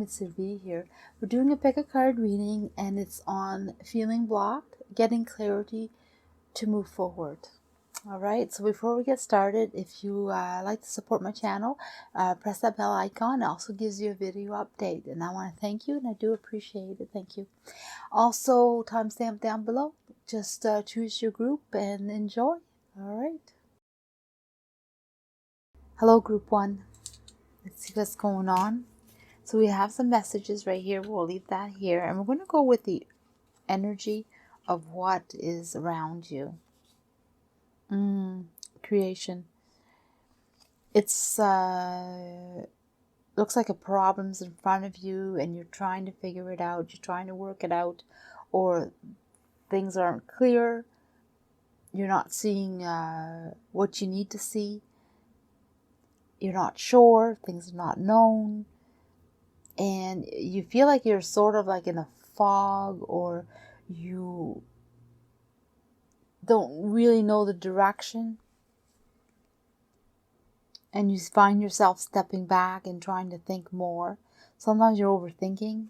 It's V here. We're doing a pick a card reading and it's on feeling blocked, getting clarity to move forward. Alright, so before we get started, if you like to support my channel, press that bell icon. It also gives you a video update, and I want to thank you, and I do appreciate it. Thank you. Also, timestamp down below. Just choose your group and enjoy. Alright. Hello, group 1. Let's see what's going on. So we have some messages right here. We'll leave that here. And we're going to go with the energy of what is around you. Creation. It's looks like a problem's in front of you and you're trying to figure it out. You're trying to work it out. Or things aren't clear. You're not seeing what you need to see. You're not sure. Things are not known. And you feel like you're sort of like in a fog, or you don't really know the direction, and you find yourself stepping back and trying to think more. Sometimes you're overthinking.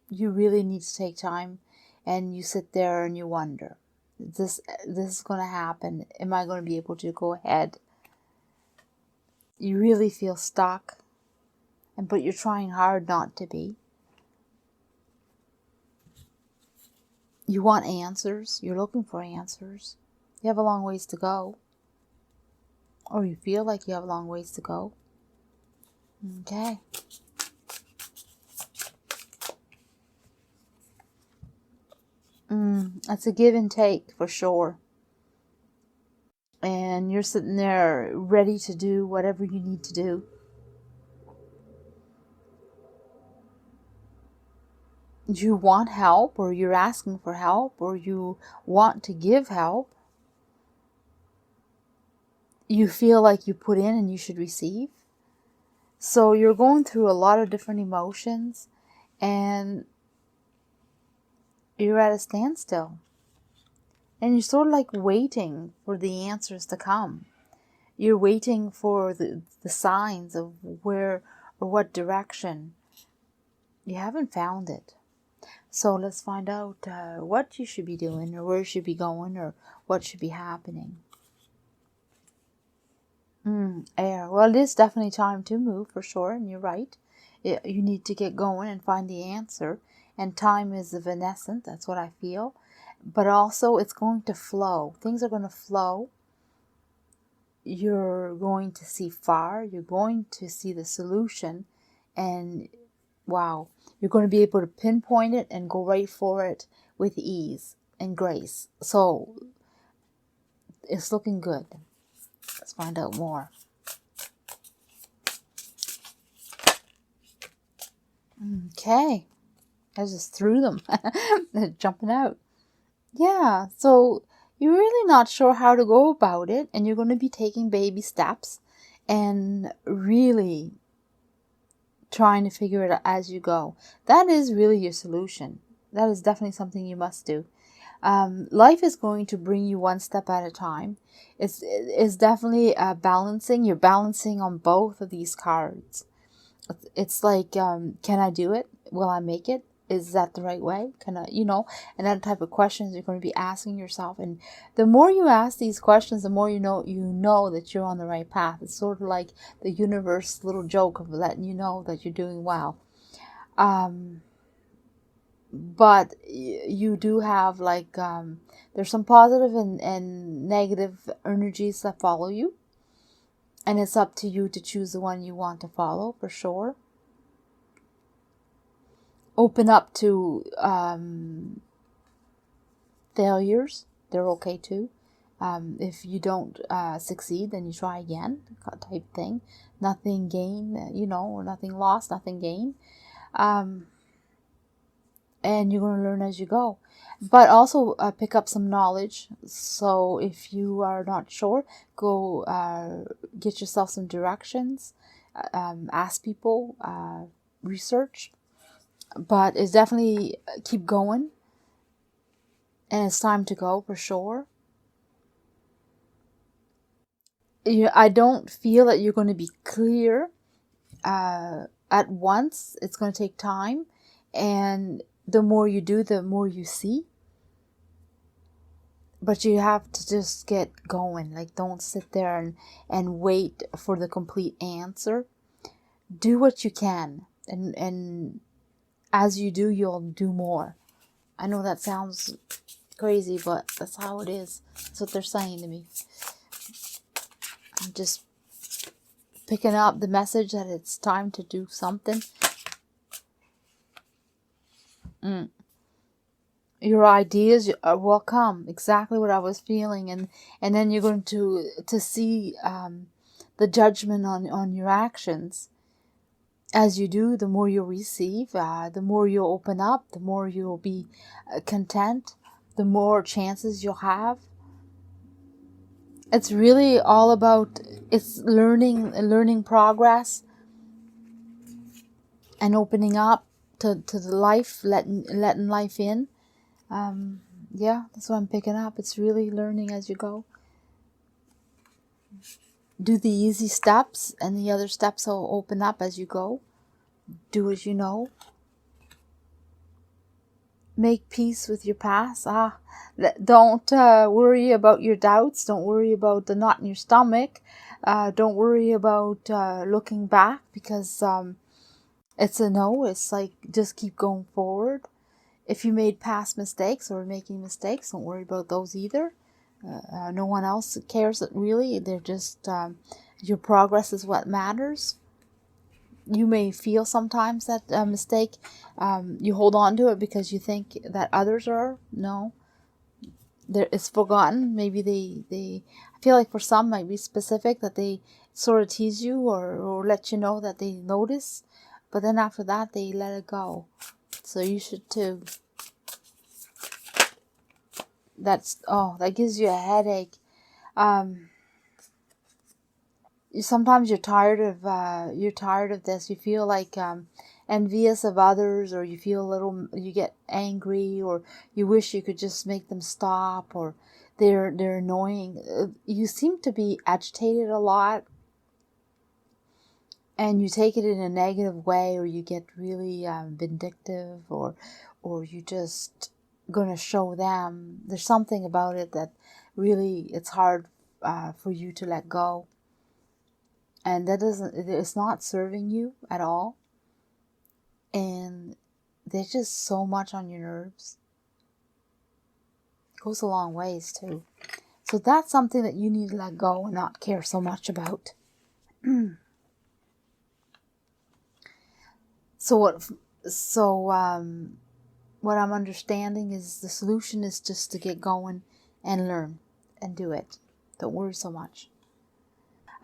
You really need to take time, and you sit there and you wonder, this is going to happen. Am I going to be able to go ahead? You really feel stuck, but you're trying hard not to be. You want answers. You're looking for answers. You have a long ways to go. Or you feel like you have a long ways to go. Okay. That's a give and take for sure. And you're sitting there ready to do whatever you need to do. You want help, or you're asking for help, or you want to give help. You feel like you put in and you should receive. So you're going through a lot of different emotions, and you're at a standstill. And you're sort of like waiting for the answers to come. You're waiting for the signs of where or what direction. You haven't found it. So let's find out what you should be doing, or where you should be going, or what should be happening. Air. Well, it is definitely time to move for sure, and you're right. You need to get going and find the answer. And time is evanescent. That's what I feel. But also, it's going to flow. Things are going to flow. You're going to see far. You're going to see the solution. And wow, you're going to be able to pinpoint it and go right for it with ease and grace. So it's looking good. Let's find out more. Okay. I just threw them. They're jumping out. Yeah, so you're really not sure how to go about it, and you're going to be taking baby steps and really trying to figure it out as you go. That is really your solution. That is definitely something you must do. Life is going to bring you one step at a time. It's definitely balancing. You're balancing on both of these cards. It's like, can I do it? Will I make it? Is that the right way? Can I, and that type of questions you're going to be asking yourself. And the more you ask these questions, the more you know that you're on the right path. It's sort of like the universe little joke of letting you know that you're doing well. But you do have there's some positive and negative energies that follow you. And it's up to you to choose the one you want to follow, for sure. Open up to failures. They're okay too. If you don't succeed, then you try again, type thing. Nothing gained, or nothing lost, nothing gained. And you're going to learn as you go. But also pick up some knowledge. So if you are not sure, go get yourself some directions. Ask people, research. But it's definitely keep going. And it's time to go for sure. I don't feel that you're going to be clear at once. It's going to take time, and the more you do, the more you see. But you have to just get going. Like, don't sit there and wait for the complete answer. Do what you can, and as you do, you'll do more. I know that sounds crazy, but that's how it is. That's what they're saying to me. I'm just picking up the message that it's time to do something. Your ideas will come. Exactly what I was feeling, and then you're going to see the judgment on your actions. As you do, the more you'll receive, the more you'll open up, the more you'll be content, the more chances you'll have. It's really all about, it's learning progress and opening up to the life, letting life in. Yeah, that's what I'm picking up. It's really learning as you go. Do the easy steps, and the other steps will open up as you go. Do as you know. Make peace with your past. Don't worry about your doubts. Don't worry about the knot in your stomach. Don't worry about looking back, because it's a no. It's like, just keep going forward. If you made past mistakes or making mistakes, don't worry about those either. No one else cares, really. They're just, your progress is what matters. You may feel sometimes that a mistake, you hold on to it because you think that others are. No, it's forgotten. Maybe they I feel like for some might be specific, that they sort of tease you or let you know that they notice, but then after that they let it go. So you should too. That gives you a headache. Sometimes you're tired of this. You feel like envious of others, or you feel you get angry, or you wish you could just make them stop, or they're annoying. You seem to be agitated a lot, and you take it in a negative way, or you get really vindictive, or you just gonna show them. There's something about it that really, it's hard for you to let go. And it's not serving you at all. And there's just so much on your nerves. It goes a long ways too. So that's something that you need to let go and not care so much about. What I'm understanding is the solution is just to get going and learn and do it. Don't worry so much.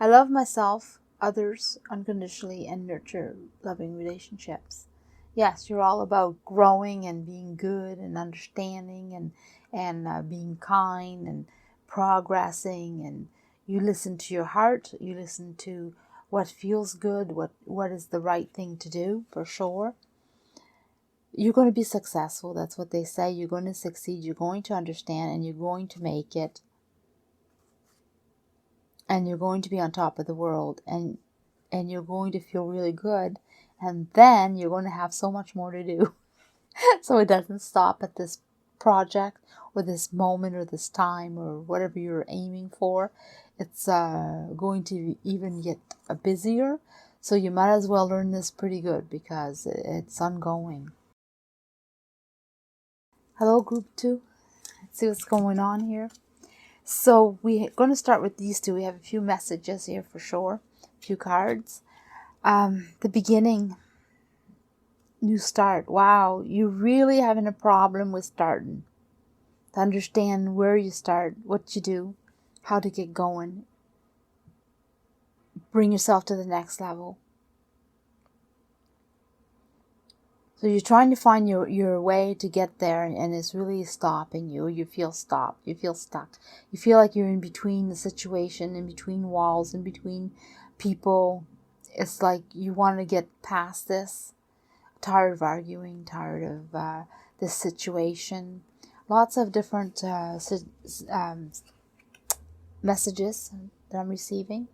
I love myself, others unconditionally, and nurture loving relationships. Yes, you're all about growing and being good and understanding and being kind and progressing, and you listen to your heart, you listen to what feels good, what is the right thing to do, for sure. You're going to be successful. That's what they say. You're going to succeed. You're going to understand, and you're going to make it. And you're going to be on top of the world, and you're going to feel really good, and then you're going to have so much more to do. So it doesn't stop at this project or this moment or this time or whatever you're aiming for. It's going to even get busier, so you might as well learn this pretty good, because it's ongoing. Hello, group 2. Let's see what's going on here. So we're going to start with these two. We have a few messages here for sure. A few cards. The beginning. New start. Wow. You're really having a problem with starting. To understand where you start, what you do, how to get going. Bring yourself to the next level. So you're trying to find your way to get there, and it's really stopping you. You feel stopped. You feel stuck. You feel like you're in between the situation, in between walls, in between people. It's like you want to get past this. Tired of arguing, tired of this situation. Lots of different messages. that I'm receiving?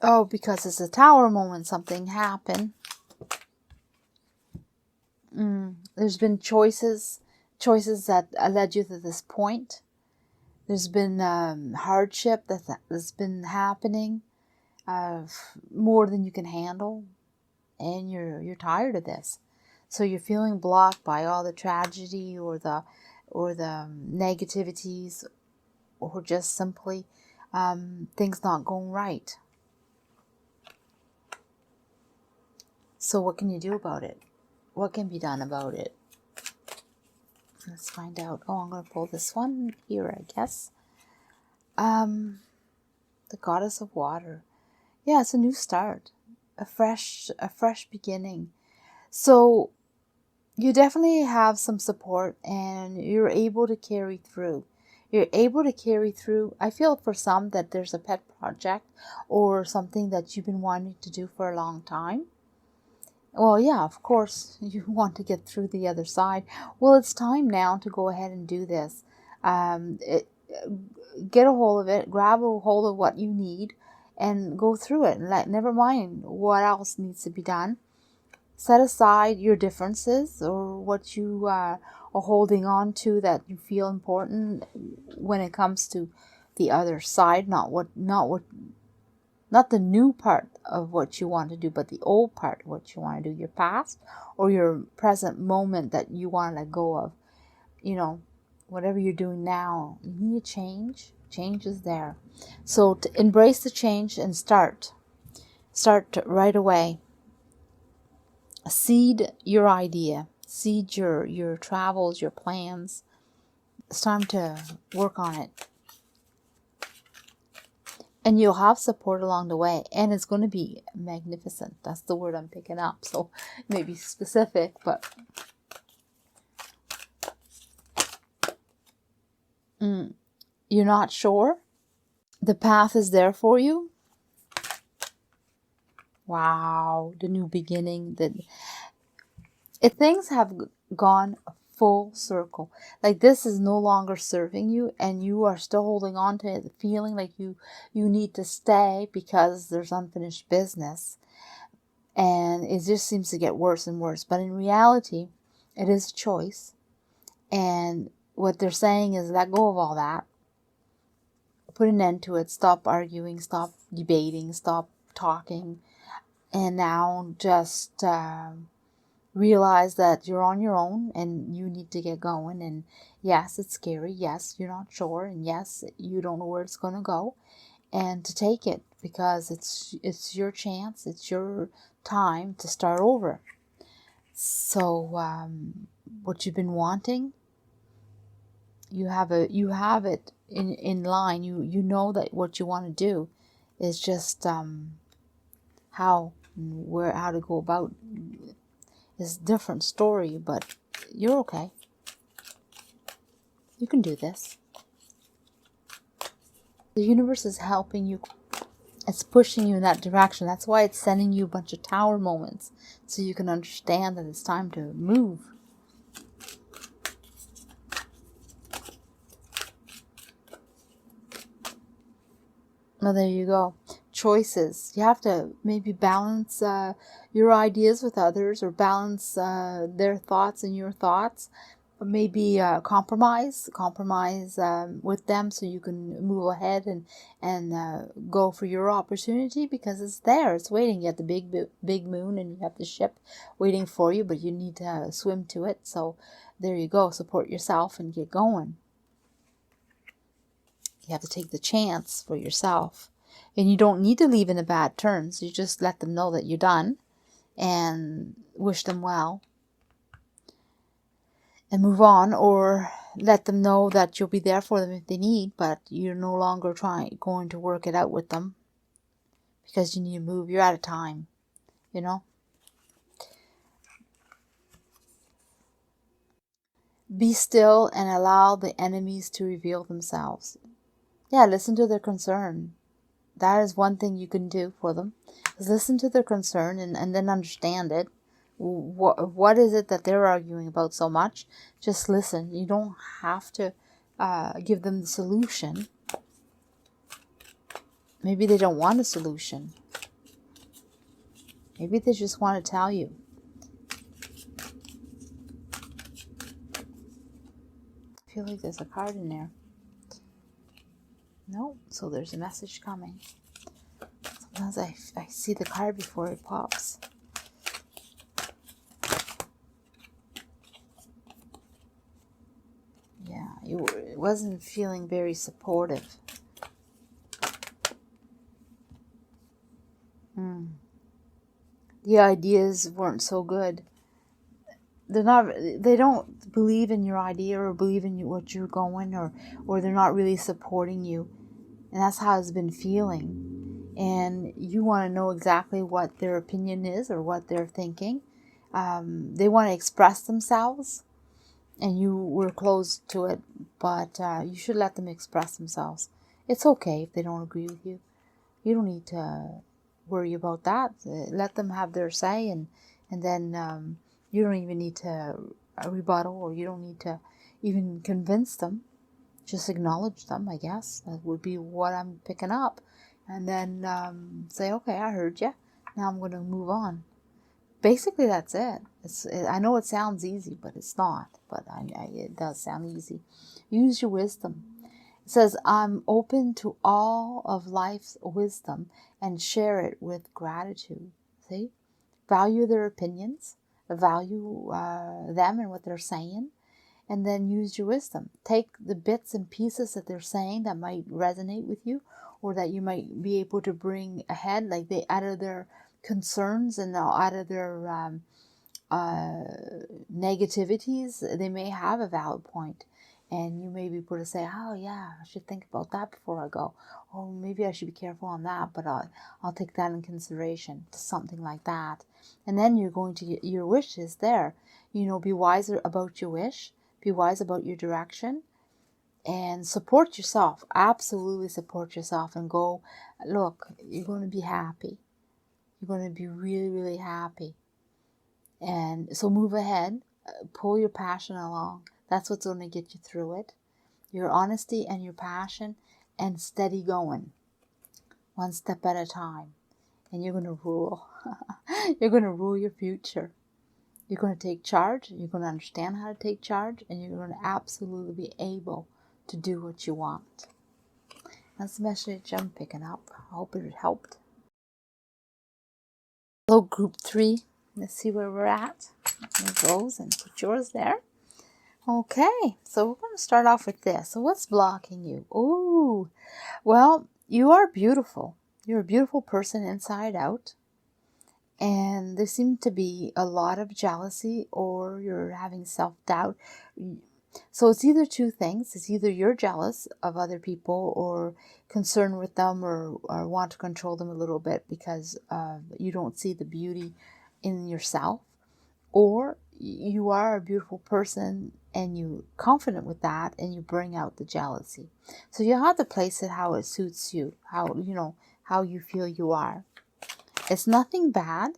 Oh, because it's a Tower moment. Something happened. There's been choices that led you to this point. There's been hardship that's been happening, more than you can handle, and you're tired of this. So you're feeling blocked by all the tragedy or the negativities, or just simply things not going right. So what can you do about it? What can be done about it? Let's find out. Oh, I'm going to pull this one here, I guess. The Goddess of Water. Yeah, it's a new start, a fresh beginning. So you definitely have some support, and you're able to carry through. You're able to carry through. I feel for some that there's a pet project or something that you've been wanting to do for a long time. Well, yeah, of course, you want to get through the other side. Well, it's time now to go ahead and do this. Get a hold of it, grab a hold of what you need, and go through it. And never mind what else needs to be done. Set aside your differences or what you are holding on to that you feel important when it comes to the other side, not the new part of what you want to do, but the old part of what you want to do, your past or your present moment that you want to let go of. Whatever you're doing now, you need a change. Change is there. So to embrace the change and start right away. Seed your idea. Seed your travels, your plans. It's time to work on it. And you'll have support along the way. And it's going to be magnificent. That's the word I'm picking up. So maybe specific, but you're not sure. The path is there for you. Wow. The new beginning. If things have gone full circle, like this is no longer serving you and you are still holding on to it, feeling like you need to stay because there's unfinished business, and it just seems to get worse and worse. But in reality, it is a choice, and what they're saying is let go of all that, put an end to it, stop arguing, stop debating, stop talking, and now just realize that you're on your own and you need to get going. And yes, it's scary. Yes, you're not sure. And yes, you don't know where it's going to go. And to take it, because it's your chance. It's your time to start over. So what you've been wanting, you have it in line. You know that what you want to do is just how to go about. It's a different story, but you're okay. You can do this. The universe is helping you. It's pushing you in that direction. That's why it's sending you a bunch of Tower moments, so you can understand that it's time to move. Well, there you go. Choices. You have to maybe balance your ideas with others, or balance their thoughts and your thoughts. Or maybe compromise with them, so you can move ahead and go for your opportunity, because it's there. It's waiting. You have the big moon, and you have the ship waiting for you, but you need to swim to it. So there you go. Support yourself and get going. You have to take the chance for yourself. And you don't need to leave in the bad terms. You just let them know that you're done and wish them well and move on, or let them know that you'll be there for them if they need, but you're no longer going to work it out with them because you need to move. You're out of time, Be still and allow the enemies to reveal themselves. Yeah, listen to their concern. That is one thing you can do for them. Is listen to their concern and then understand it. What is it that they're arguing about so much? Just listen. You don't have to give them the solution. Maybe they don't want a solution. Maybe they just want to tell you. I feel like there's a card in there. No, so there's a message coming. Sometimes I see the card before it pops. Yeah, it wasn't feeling very supportive. The ideas weren't so good. They don't believe in your idea or believe in what you're going, or they're not really supporting you. And that's how it's been feeling. And you want to know exactly what their opinion is or what they're thinking. They want to express themselves, and you were closed to it, but you should let them express themselves. It's okay if they don't agree with you. You don't need to worry about that. Let them have their say, and then you don't even need to rebuttal, or you don't need to even convince them. Just acknowledge them, I guess. That would be what I'm picking up. And then say, okay, I heard you. Now I'm going to move on. Basically, that's it. I know it sounds easy, but it's not. But it does sound easy. Use your wisdom. It says, I'm open to all of life's wisdom and share it with gratitude. See? Value their opinions. Value them and what they're saying. And then use your wisdom. Take the bits and pieces that they're saying that might resonate with you, or that you might be able to bring ahead, like they out of their concerns and out of their negativities. They may have a valid point, and you may be able to say, oh yeah, I should think about that before I go, or maybe I should be careful on that, but I'll take that in consideration, something like that. And then you're going to get your wish is there. Be wiser about your wish, be wise about your direction, and support yourself. Absolutely support yourself, and go, look, you're going to be happy. You're going to be really, really happy. And so move ahead, pull your passion along. That's what's going to get you through it. Your honesty and your passion, and steady going. One step at a time. And you're going to rule. You're going to rule your future. You're going to take charge. You're going to understand how to take charge. And you're going to absolutely be able to do what you want. That's the message I'm picking up. I hope it helped. Hello, group 3. Let's see where we're at. There goes, and put yours there. Okay, so we're going to start off with this. So what's blocking you? Ooh, well, you are beautiful. You're a beautiful person inside out. And there seems to be a lot of jealousy, or you're having self-doubt. So it's either two things. It's either you're jealous of other people, or concerned with them, or want to control them a little bit because you don't see the beauty in yourself, or you are a beautiful person and you're confident with that, and you bring out the jealousy. So you have to place it how it suits you, how you feel you are. It's nothing bad.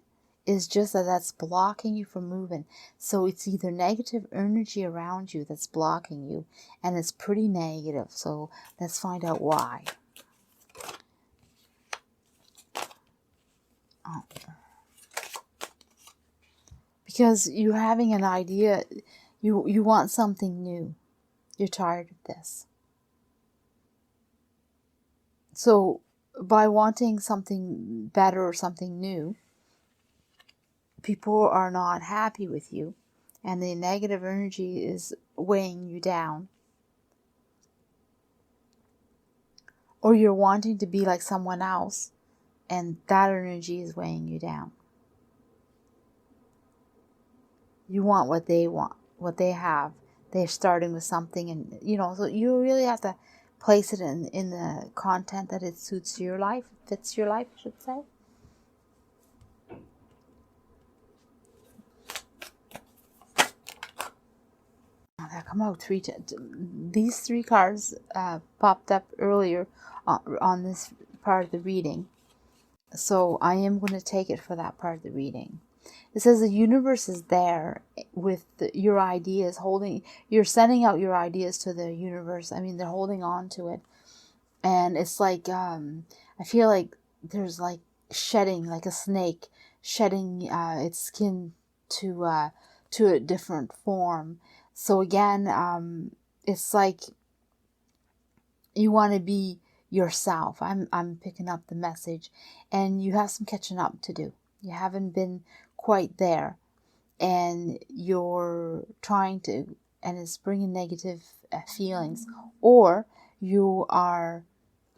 It's just that's blocking you from moving. So it's either negative energy around you that's blocking you, and it's pretty negative. So let's find out why. Because you're having an idea, you want something new. You're tired of this. So by wanting something better or something new, people are not happy with you, and the negative energy is weighing you down. Or you're wanting to be like someone else, and that energy is weighing you down. You want what they want, what they have. They're starting with something, and so you really have to place it in the content that it suits your life, fits your life, I should say. That come out these 3 cards popped up earlier on this part of the reading. So I am going to take it for that part of the reading. It says the universe is there with your ideas, you're sending out your ideas to the universe. I mean, they're holding on to it. And it's like, I feel like there's like shedding, like a snake shedding its skin to a different form. So again, it's like you want to be yourself. I'm picking up the message, and you have some catching up to do. You haven't been quite there, and you're trying to, and it's bringing negative feelings, or you are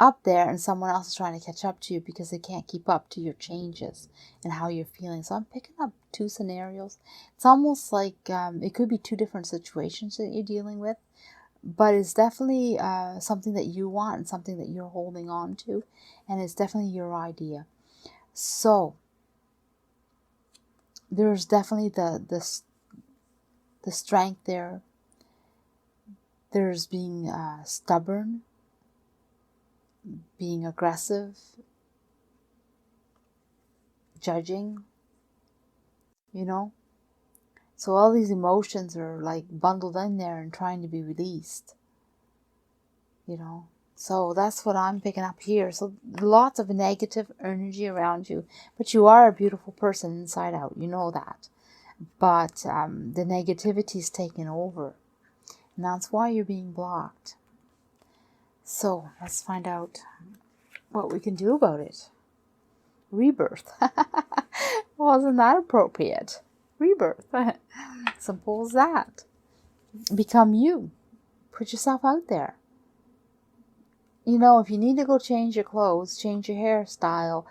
up there and someone else is trying to catch up to you because they can't keep up to your changes and how you're feeling. So I'm picking up two scenarios. It's almost like it could be two different situations that you're dealing with, but it's definitely something that you want and something that you're holding on to, and it's definitely your idea. So there's definitely the strength there. There's being stubborn, being aggressive, judging, you know. So all these emotions are like bundled in there and trying to be released, you know. So that's what I'm picking up here. So lots of negative energy around you, but you are a beautiful person inside out. You know that. But the negativity is taking over, and that's why you're being blocked. So let's find out what we can do about it. Rebirth. Wasn't that appropriate? Rebirth. Simple as that. Become you. Put yourself out there. You know, if you need to go change your clothes, change your hairstyle,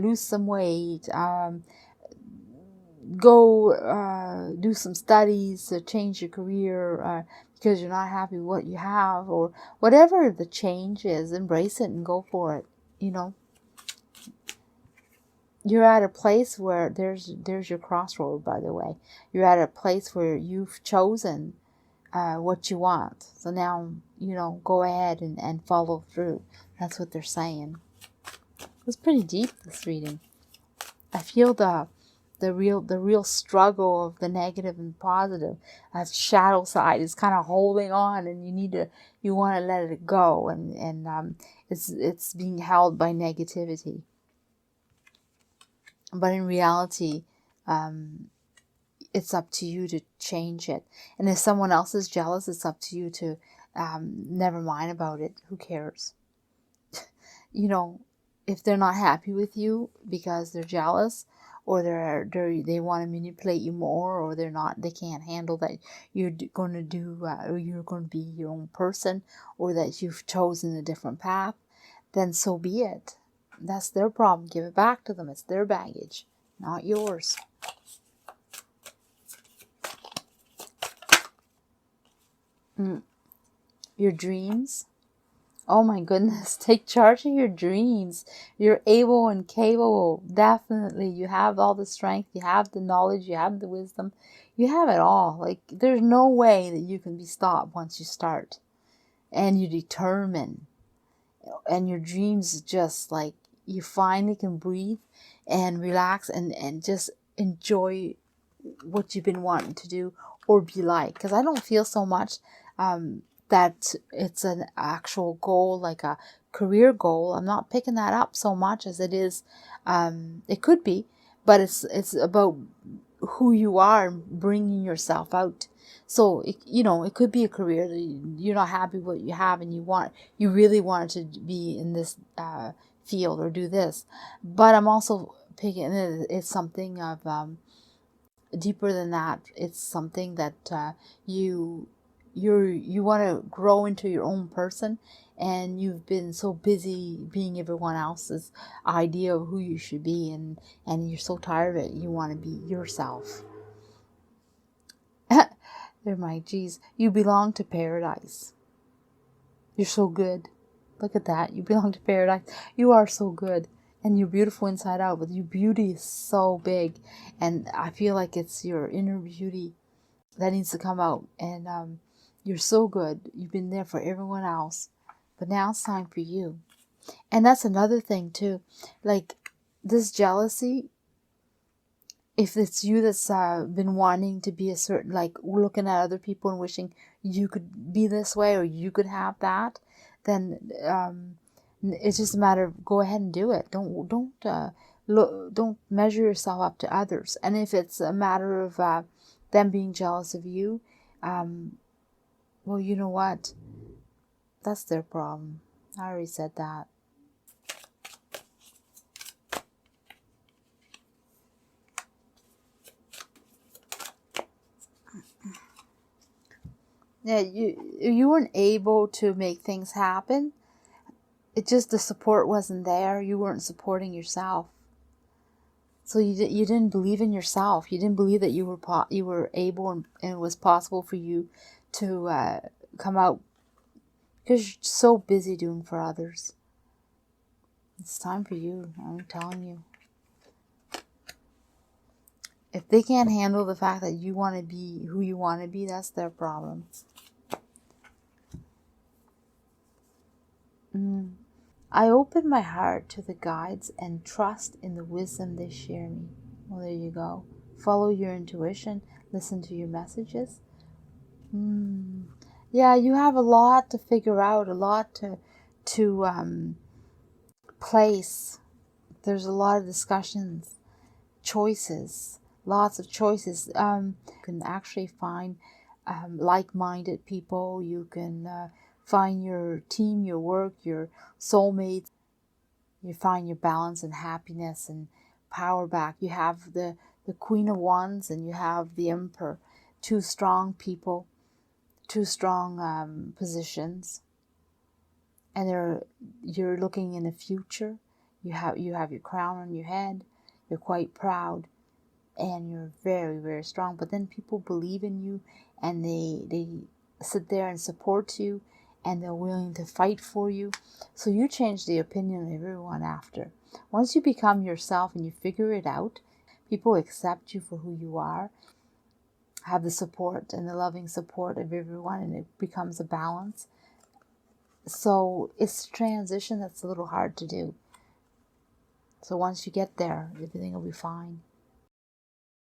lose some weight, go do some studies, change your career because you're not happy with what you have, or whatever the change is, embrace it and go for it. You know, you're at a place where there's your crossroad, by the way. You're at a place where you've chosen what you want. So now, you know, go ahead and follow through. That's what they're saying. It was pretty deep, this reading. I feel the real struggle of the negative and positive. That shadow side is kind of holding on, and you want to let it go, and it's being held by negativity. But in reality, it's up to you to change it. And if someone else is jealous, it's up to you to never mind about it. Who cares? You know, if they're not happy with you because they're jealous, or they want to manipulate you more, or they can't handle that you're going to do, or you're going to be your own person, or that you've chosen a different path, then so be it. That's their problem. Give it back to them. It's their baggage, not yours. Your dreams. Oh my goodness, take charge of your dreams. You're able and capable. Definitely. You have all the strength, you have the knowledge, you have the wisdom. You have it all. Like, there's no way that you can be stopped once you start. And you determine. And your dreams just like, you finally can breathe and relax and just enjoy what you've been wanting to do or be like. Because I don't feel so much that it's an actual goal, like a career goal. I'm not picking that up so much as it is. It could be, but it's about who you are, bringing yourself out. So it could be a career that you're not happy with what you have, and you really want to be in this field or do this. But I'm also picking it's something of deeper than that. It's something that you want to grow into your own person, and you've been so busy being everyone else's idea of who you should be, and you're so tired of it. You want to be yourself. They're my geez. You belong to paradise. You're so good. Look at that. You belong to paradise. You are so good. And you're beautiful inside out. But your beauty is so big. And I feel like it's your inner beauty that needs to come out. And you're so good. You've been there for everyone else. But now it's time for you. And that's another thing too. Like, this jealousy, if it's you that's been wanting to be a certain, like looking at other people and wishing you could be this way or you could have that, then it's just a matter of go ahead and do it. Don't measure yourself up to others. And if it's a matter of them being jealous of you, well, you know what? That's their problem. I already said that. Yeah, you weren't able to make things happen. It just, the support wasn't there. You weren't supporting yourself. So you didn't believe in yourself. You didn't believe that you were able and it was possible for you to come out, because you're so busy doing for others. It's time for you. I'm telling you. If they can't handle the fact that you want to be who you want to be, that's their problem. I open my heart to the guides and trust in the wisdom they share me. Well, there you go. Follow your intuition. Listen to your messages. Yeah, you have a lot to figure out, a lot to place. There's a lot of discussions, choices, lots of choices. You can actually find like-minded people. You can find your team, your work, your soulmates. You find your balance and happiness and power back. You have the Queen of Wands and you have the Emperor. Two strong people, two strong positions. And you're looking in the future. You have your crown on your head. You're quite proud. And you're very, very strong. But then people believe in you and they sit there and support you and they're willing to fight for you. So you change the opinion of everyone after. Once you become yourself and you figure it out, people accept you for who you are, have the support and the loving support of everyone, and it becomes a balance. So it's a transition that's a little hard to do. So once you get there, everything will be fine.